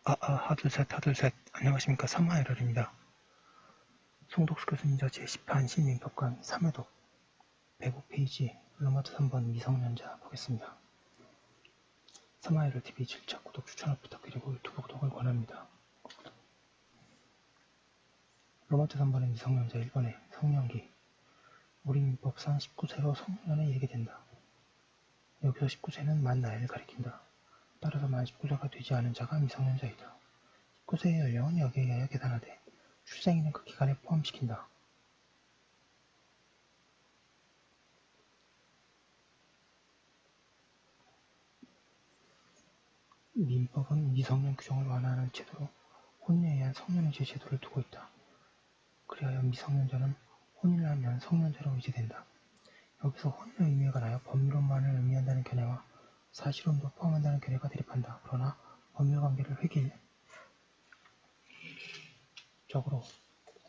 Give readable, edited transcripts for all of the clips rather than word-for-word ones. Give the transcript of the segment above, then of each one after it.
하둘셋. 안녕하십니까. 3화에러입니다. 송독수 교수님자 제10판 시민법 강의 3회독 105페이지 로마트 3번 미성년자 보겠습니다. 3화에러 TV 질책, 구독, 추천을 부탁드리고 유튜브 구독을 권합니다. 로마트 3번의 미성년자 1번의 성년기. 우리 민법상 19세로 성년에 이르게 된다. 여기서 19세는 만 나이를 가리킨다. 따라서 만 19세가 되지 않은 자가 미성년자이다. 19세의 연령은 여기에 의하여 계산하되 출생일은 그 기간에 포함시킨다. 민법은 미성년 규정을 완화하는 제도로 혼인에 의한 성년의제 제도를 두고 있다. 그리하여 미성년자는 혼인을 하면 성년자로 의제된다. 여기서 혼인의 의미에 관하여 법률론만을 의미한다는 견해와 사실혼도 포함한다는 견해가 대립한다. 그러나 법률관계를 획일적으로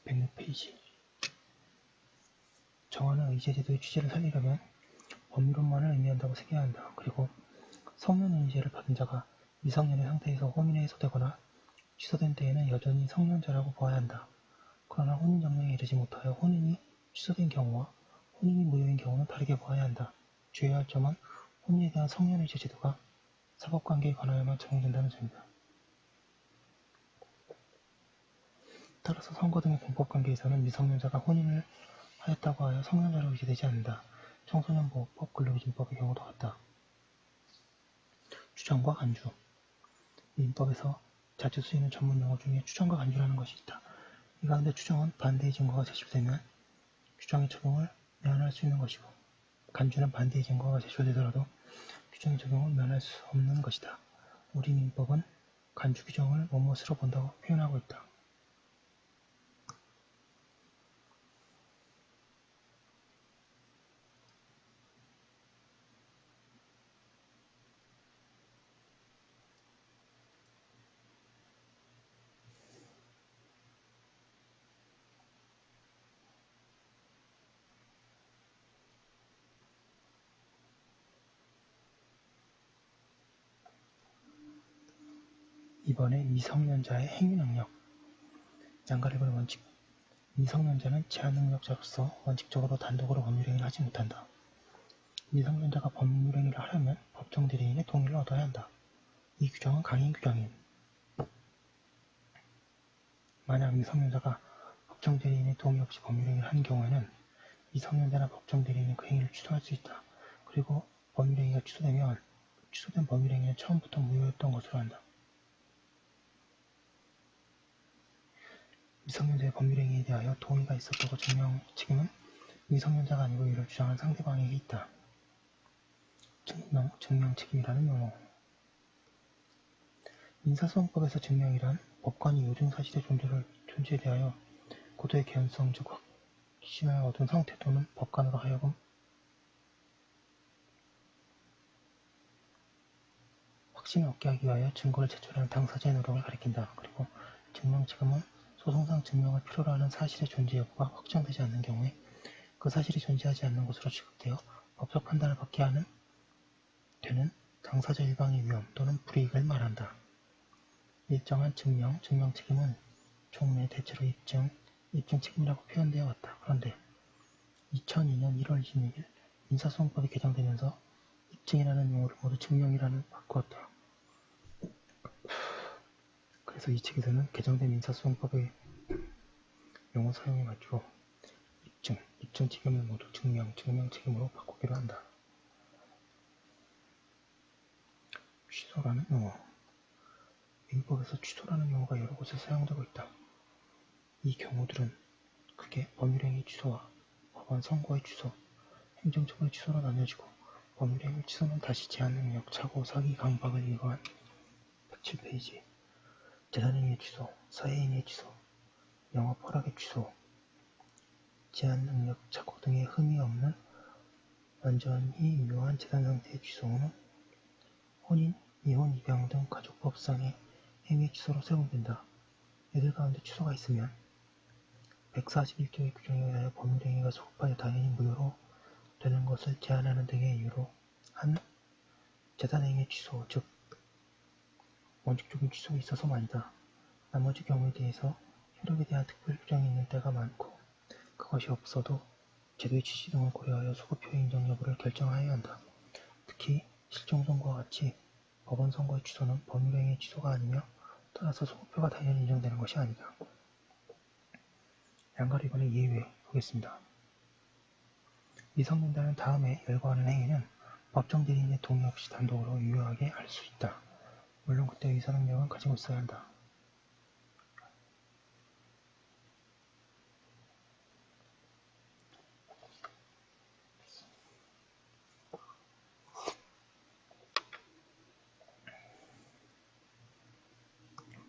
106페이지 정하는 의제제도의 취지를 살리려면 법률론만을 의미한다고 새겨야 한다. 그리고 성년의 의제를 받은 자가 미성년의 상태에서 혼인에 해소되거나 취소된 때에는 여전히 성년자라고 보아야 한다. 그러나 혼인정령에 이르지 못하여 혼인이 취소된 경우와 혼인이 무효인 경우는 다르게 보아야 한다. 주의해야 할 점은 혼인에 대한 성년의제 제도가 사법관계에 관하여만 적용된다는 점이다. 따라서 선거 등의 공법관계에서는 미성년자가 혼인을 하였다고 하여 성년자로 의제되지 않는다. 청소년보호법, 근로기준법의 경우도 같다. 추정과 간주. 민법에서 자주 쓰이는 전문 용어 중에 추정과 간주라는 것이 있다. 이 가운데 추정은 반대의 증거가 제출되면 규정의 적용을 면할 수 있는 것이고, 간주는 반대의 증거가 제출되더라도 규정의 적용을 면할 수 없는 것이다. 우리 민법은 간주 규정을 뭐뭇으로 본다고 표현하고 있다. 이번에 미성년자의 행위능력. 양가리벌 원칙. 미성년자는 제한능력자로서 원칙적으로 단독으로 법률행위를 하지 못한다. 미성년자가 법률행위를 하려면 법정 대리인의 동의를 얻어야 한다. 이 규정은 강행 규정임. 만약 미성년자가 법정 대리인의 동의 없이 법률행위를 한 경우에는 미성년자나 법정 대리인은 그 행위를 취소할 수 있다. 그리고 법률행위가 취소되면 취소된 법률행위는 처음부터 무효였던 것으로 한다. 미성년자의 법률행위에 대하여 동의가 있었다고 증명 책임은 미성년자가 아니고 이를 주장한 상대방에게 있다. 증명 책임이라는 용어. 민사소송법에서 증명이란 법관이 요증사실의 존재에 대하여 고도의 개연성 즉 확신을 얻은 상태 또는 법관으로 하여금 확신을 얻게 하기 위하여 증거를 제출하는 당사자의 노력을 가리킨다. 그리고 증명 책임은 소송상 증명을 필요로 하는 사실의 존재 여부가 확정되지 않는 경우에 그 사실이 존재하지 않는 것으로 취급되어 법적 판단을 받게 되는 당사자 일방의 위험 또는 불이익을 말한다. 일정한 증명 책임은 종래 대체로 입증 책임이라고 표현되어 왔다. 그런데 2002년 1월 26일 민사소송법이 개정되면서 입증이라는 용어를 모두 증명이라는 바꾸었다. 그래서 이 책에서는 개정된 민사소송법의 용어 사용에 맞추어 입증 책임을 모두 증명 책임으로 바꾸기로 한다. 취소라는 용어. 민법에서 취소라는 용어가 여러 곳에 사용되고 있다. 이 경우들은 크게 법률행위 취소와 법안 선고의 취소, 행정처벌 취소로 나뉘어지고 법률행위 취소는 다시 제한능력, 착오, 사기, 강박을 일궈한 107페이지 재산행위 취소, 사회행위 취소, 영업 허락의 취소, 제한능력, 착오 등의 흠이 없는 완전히 유효한 재산상태의 취소는 혼인, 이혼, 입양 등 가족법상의 행위 취소로 세분된다. 이들 가운데 취소가 있으면 141조의 규정에 의하여 법률행위가 소급하여 당연히 무효로 되는 것을 제한하는 등의 이유로 한 재산행위 취소, 즉 원칙적인 취속이 있어서만이다. 나머지 경우에 대해서 효력에 대한 특별 규정이 있는 때가 많고 그것이 없어도 제도의 취지 등을 고려하여 소급표의 인정 여부를 결정하여야 한다. 특히 실종선고와 같이 법원 선고의 취소는 법률행위의 취소가 아니며 따라서 소급표가 당연히 인정되는 것이 아니다. 양가로 이번에 예외 보겠습니다. 미성년자는 다음에 열거하는 행위는 법정 대리인의 동의 없이 단독으로 유효하게 할 수 있다. 물론 그때 의사 능력은 가지고 있어야 한다.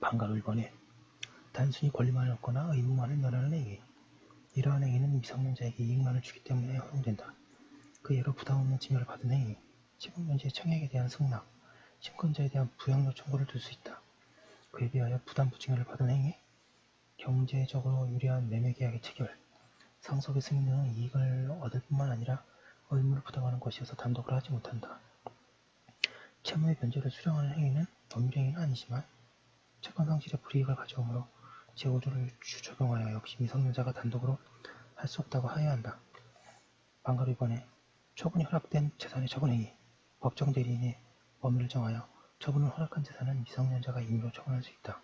반가로 1번에 단순히 권리만을 얻거나 의무만을 면하는 행위. 이러한 행위는 미성년자에게 이익만을 주기 때문에 허용된다. 그 예로 부담 없는 증여를 받은 행위, 시범면제의 청약에 대한 승낙, 심권자에 대한 부양료 청구를 들 수 있다. 그에 비하여 부담부 증여를 받은 행위, 경제적으로 유리한 매매계약의 체결, 상속의 승인 등은 이익을 얻을 뿐만 아니라 의무를 부담하는 것이어서 단독으로 하지 못한다. 채무의 변제를 수령하는 행위는 법률행위는 아니지만 채권 상실의 불이익을 가져오므로 제5조를 적용하여 역시 미성년자가 단독으로 할 수 없다고 하여야 한다. 반가로 이번에 처분이 허락된 재산의 처분행위, 법정 대리인의 범위를 정하여 처분을 허락한 재산은 미성년자가 임의로 처분할 수 있다.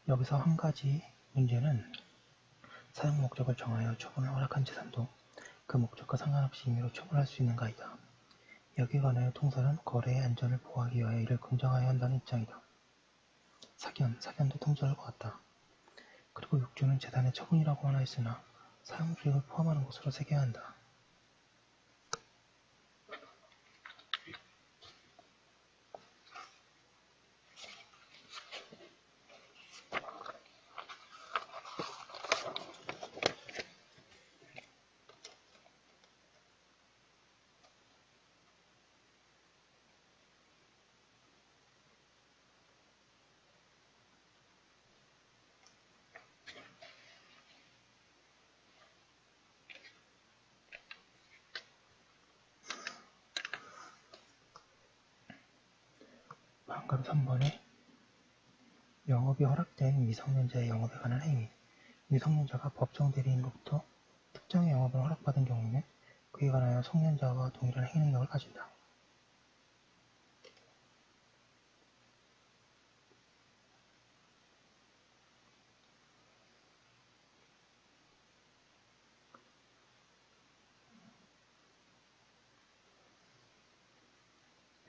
여기서 한 가지 문제는 사용 목적을 정하여 처분을 허락한 재산도 그 목적과 상관없이 임의로 처분할 수 있는가이다. 여기에 관하여 통설은 거래의 안전을 보호하기 위하여 이를 긍정하여야 한다는 입장이다. 사견도 통설과 같다. 그리고 6조는 재산의 처분이라고 하나 했으나 사용수익을 포함하는 것으로 새겨야 한다. 반가로 3번에 영업이 허락된 미성년자의 영업에 관한 행위. 미성년자가 법정 대리인으로부터 특정의 영업을 허락받은 경우에는 그에 관하여 성년자와 동일한 행위 능력을 가진다.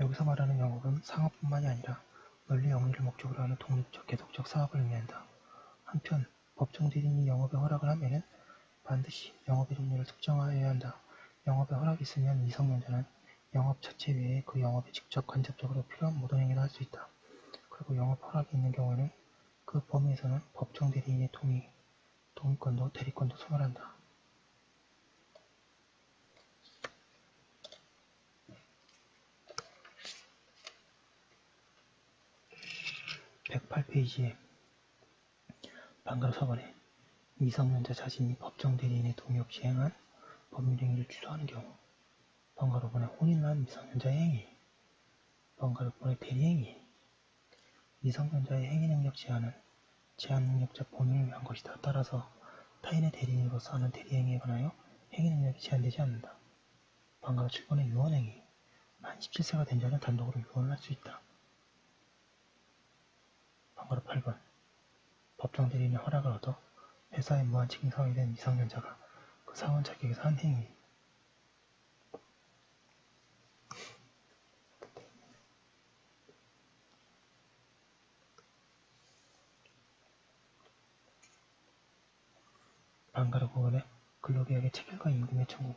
여기서 말하는 영업은 상업뿐만이 아니라 널리 영리를 목적으로 하는 독립적, 계속적 사업을 의미한다. 한편 법정 대리인이 영업에 허락을 하면은 반드시 영업의 종류를 특정하여야 한다. 영업에 허락이 있으면 미성년자는 영업 자체 외에 그 영업에 직접 간접적으로 필요한 모든 행위를 할 수 있다. 그리고 영업 허락이 있는 경우에는 그 범위에서는 법정 대리인의 동의권도 대리권도 소멸한다. 108페이지에 반가로 4번에 미성년자 자신이 법정 대리인의 동의 없이 행한 법률행위를 주도하는 경우 번가로 5번에 혼인을 한 미성년자의 행위 번가로 6번에 대리행위 미성년자의 행위능력 제한은 제한능력자 본인을 위한 것이다. 따라서 타인의 대리인으로서 하는 대리행위에 관하여 행위능력이 제한되지 않는다. 번가로 7번에 유언행위 만 17세가 된 자는 단독으로 유언을 할 수 있다. 번가로 8번 법정 대리인의 허락을 얻어 회사의 무한 책임 사원이 된 미성년자가 그 사원 자격에서 한 행위 반가로 9번에 근로계약의 체결과 임금의 청구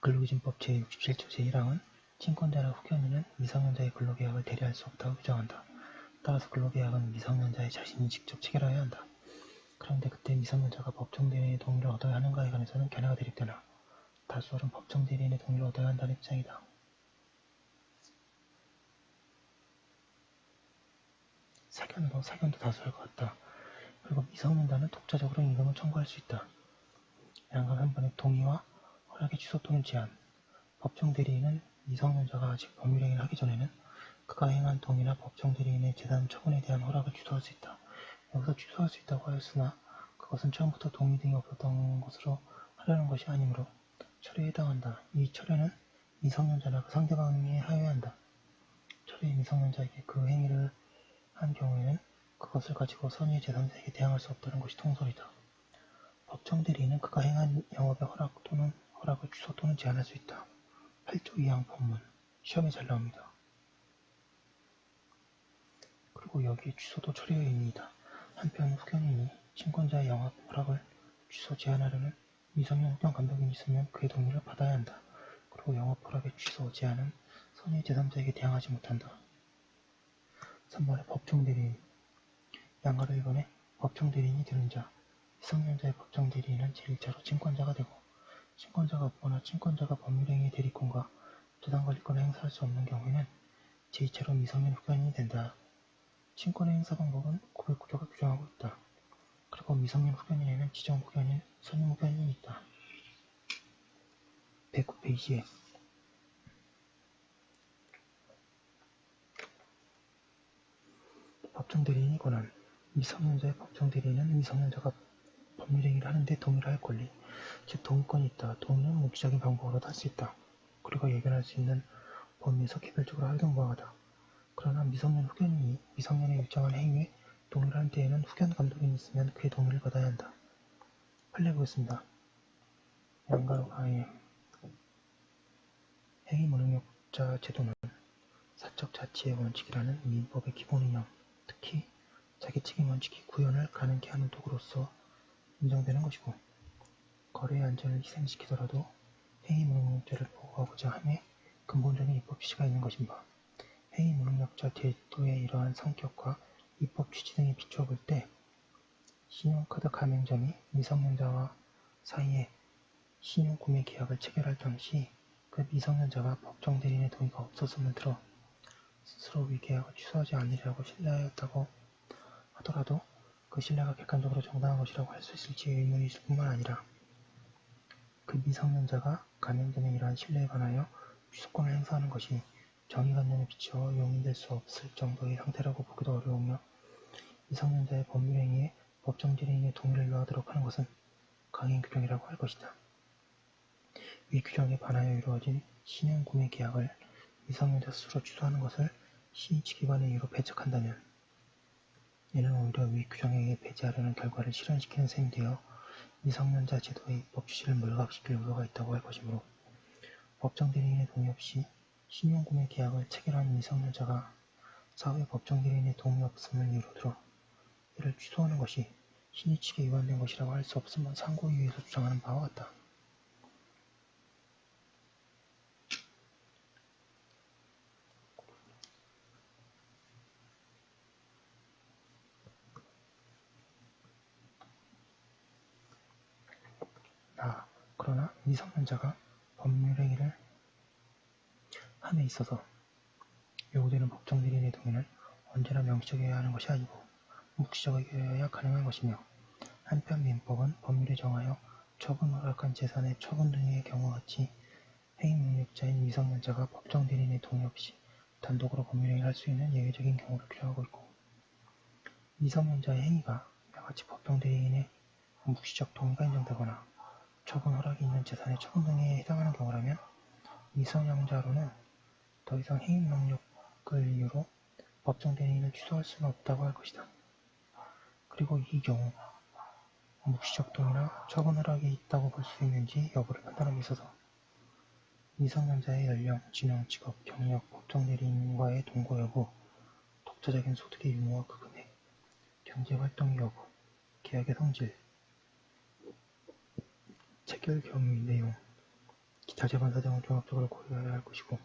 근로기준법 제67조 제1항은 친권자나 후견인은 미성년자의 근로계약을 대리할 수 없다고 규정한다. 따라서 근로계약은 미성년자의 자신이 직접 체결해야 한다. 그런데 그때 미성년자가 법정 대리인의 동의를 얻어야 하는가에 관해서는 견해가 대립되나 다수설은 법정 대리인의 동의를 얻어야 한다는 입장이다. 사견도 다수설 것 같다. 그리고 미성년자는 독자적으로 임금을 청구할 수 있다. 양각 한 번의 동의와 허락의 취소 또는 제한. 법정 대리인은 미성년자가 아직 법률행위를 하기 전에는 그가 행한 동의나 법정 대리인의 재산 처분에 대한 허락을 취소할 수 있다. 여기서 취소할 수 있다고 하였으나 그것은 처음부터 동의 등이 없었던 것으로 하려는 것이 아니므로 철회에 해당한다. 이 철회는 미성년자나 그 상대방에 하여야 한다. 철회의 미성년자에게 그 행위를 한 경우에는 그것을 가지고 선의의 제3자에게 대항할 수 없다는 것이 통설이다. 법정 대리인은 그가 행한 영업의 허락을 취소 또는 제한할 수 있다. 8조 2항 법문. 시험에 잘 나옵니다. 그리고 여기에 취소도 철회의 의미이다. 한편 후견인이 친권자의 영업 허락을 취소 제한하려는 미성년 후견 감독인이 있으면 그의 동의를 받아야 한다. 그리고 영업 허락의 취소 제한은 선의 제3자에게 대항하지 못한다. 3번에 법정 대리인. 양가를 1번에 법정 대리인이 되는 자. 미성년자의 법정 대리인은 제1차로 친권자가 되고 친권자가 없거나 친권자가 법률행위의 대리권과 재산권리권을 행사할 수 없는 경우에는 제2차로 미성년 후견인이 된다. 친권의 행사 방법은 909조가 규정하고 있다. 그리고 미성년 후견인에는 지정 후견인, 선임 후견인이 있다. 109페이지에 법정 대리인이 권한. 미성년자의 법정 대리인은 미성년자가 법률행위를 하는데 동의를 할 권리, 즉 동의권이 있다. 동의는 묵시적인 방법으로도 할 수 있다. 그리고 예견할 수 있는 범위에서 개별적으로 활동부하다. 그러나 미성년 후견인이 미성년의 일정한 행위에 동의를 한 때에는 후견 감독인이 있으면 그의 동의를 받아야 한다. 판례 보겠습니다. 양가로 가해 행위 무능력자 제도는 사적 자치의 원칙이라는 민법의 기본 이념, 특히 자기책임 원칙이 구현을 가능케 하는 도구로서 인정되는 것이고 거래의 안전을 희생시키더라도 행위 무능력자를 보호하고자 함에 근본적인 입법 취지가 있는 것입니다. 행위 무능력자 제도의 이러한 성격과 입법 취지 등에 비추어 볼 때 신용카드 가맹점이 미성년자와 사이에 신용구매 계약을 체결할 당시 그 미성년자가 법정 대리인의 동의가 없었음을 들어 스스로 위 계약을 취소하지 않으리라고 신뢰하였다고 하더라도 그 신뢰가 객관적으로 정당한 것이라고 할 수 있을지 의문이 있을 뿐만 아니라 그 미성년자가 가맹점의 이러한 신뢰에 관하여 취소권을 행사하는 것이 정의관념에 비추어 용인될 수 없을 정도의 상태라고 보기도 어려우며 미성년자의 법률행위에 법정 대리인의 동의를 요하도록 하는 것은 강행 규정이라고 할 것이다. 위 규정에 반하여 이루어진 신용구매 계약을 미성년자 스스로 취소하는 것을 시의치기관의 이유로 배척한다면 이는 오히려 위 규정에 의해 배제하려는 결과를 실현시키는 셈이 되어 미성년자 제도의 입법 취지를 몰각시킬 우려가 있다고 할 것이므로 법정 대리인의 동의 없이 신용구매 계약을 체결한 미성년자가 사후에 법정 대리인의 동의 없음을 이유로 들어 이를 취소하는 것이 신의치기에 위반된 것이라고 할 수 없음을 상고이유에서 주장하는 바와 같다. 그러나 미성년자가 법률행위를 함에 있어서 요구되는 법정 대리인의 동의는 언제나 명시적이어야 하는 것이 아니고 묵시적이어야 가능한 것이며 한편 민법은 법률에 정하여 처분 허락한 재산의 처분 등의 경우와 같이 행위 능력자인 미성년자가 법정 대리인의 동의 없이 단독으로 법률행위를 할 수 있는 예외적인 경우를 규정하고 있고 미성년자의 행위가 이와 같이 법정 대리인의 묵시적 동의가 인정되거나 처분 허락이 있는 재산의 처분 등에 해당하는 경우라면 미성년자로는 더 이상 행위 능력을 이유로 법정 대리인을 취소할 수는 없다고 할 것이다. 그리고 이 경우 묵시적 동의나 처분 허락이 있다고 볼 수 있는지 여부를 판단함에 있어서 미성년자의 연령, 지능, 직업, 경력, 법정 대리인과의 동거 여부, 독자적인 소득의 유무와 그 금액, 경제활동의 여부, 계약의 성질, 체결 경위 내용, 기타 재반 사정을 종합적으로 고려해야 할 것이고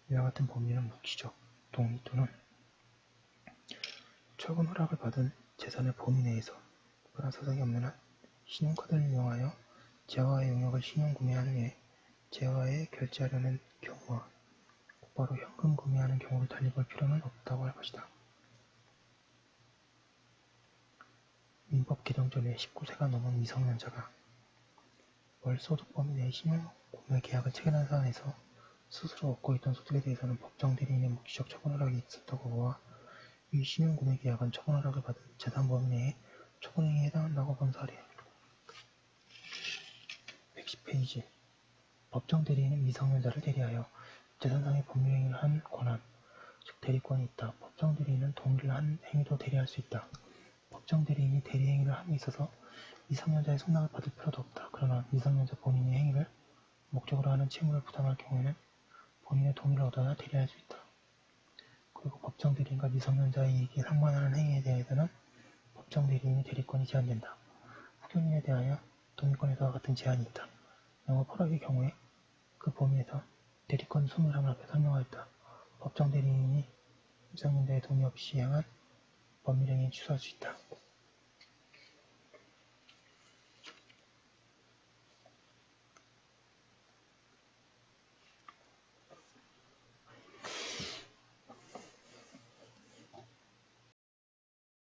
이와 같은 범위는 묵시적 동의 또는 처분 허락을 받은 재산의 범위 내에서 특별한 사정이 없는 한 신용카드를 이용하여 재화의 용역을 신용구매한 후에 재화에 결제하려는 경우와 곧바로 현금 구매하는 경우를 달리 볼 필요는 없다고 할 것이다. 민법 개정 전에 19세가 넘은 미성년자가 월 소득 범위 내에 신용 구매 계약을 체결한 사안에서 스스로 얻고 있던 소득에 대해서는 법정 대리인의 묵시적 처분허락이 있었다고 보아 이 신용 구매 계약은 처분허락을 받은 재산 범위 내에 처분행위에 해당한다고 본 사례. 110페이지. 법정 대리인은 미성년자를 대리하여 재산상의 법률행위를 한 권한, 즉 대리권이 있다. 법정 대리인은 동의를 한 행위도 대리할 수 있다. 법정 대리인이 대리 행위를 함에 있어서 미성년자의 승낙을 받을 필요도 없다. 그러나 미성년자 본인이 행위를 목적으로 하는 채무를 부담할 경우에는 본인의 동의를 얻어야 대리할 수 있다. 그리고 법정 대리인과 미성년자의 이익이 상반하는 행위에 대해서는 법정 대리인의 대리권이 제한된다. 후견인에 대하여 동의권에서와 같은 제한이 있다. 영업 허락의 경우에 그 범위에서 대리권 소멸함을 앞에 설명하였다. 법정 대리인이 미성년자의 동의 없이 행한 법률행위에 취소할 수 있다.